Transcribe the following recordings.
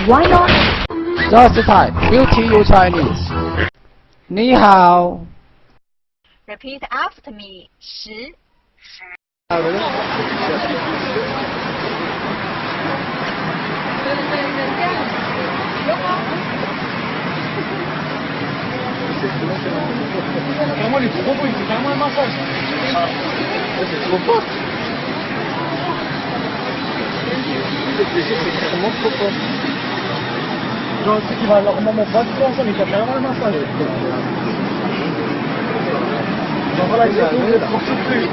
Why not? Just the time. We'll teach you Chinese. 你好。Repeat after me. 10. Vraiment les trop beaux, il fait vraiment un massage. C'est trop fort. C'est vraiment trop fort. Genre, c'est qu'il va leur maman pas trop ensemble, il fait vraiment le massage. Genre voilà, il est pour souffler.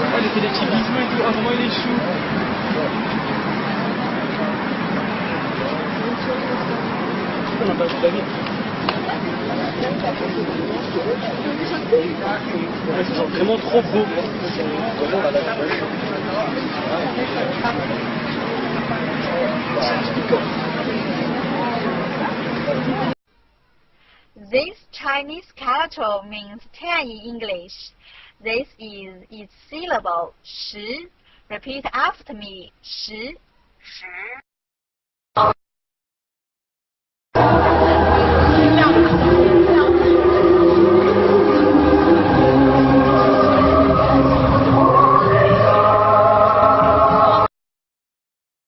Ah, il fait des petits bisous et tout. Ah, vraiment, il est chou. On a pas vu la vie. Ouais, c'est genre vraiment trop beau. This Chinese character means 10 in English. This is its syllable 10. Repeat after me. 10.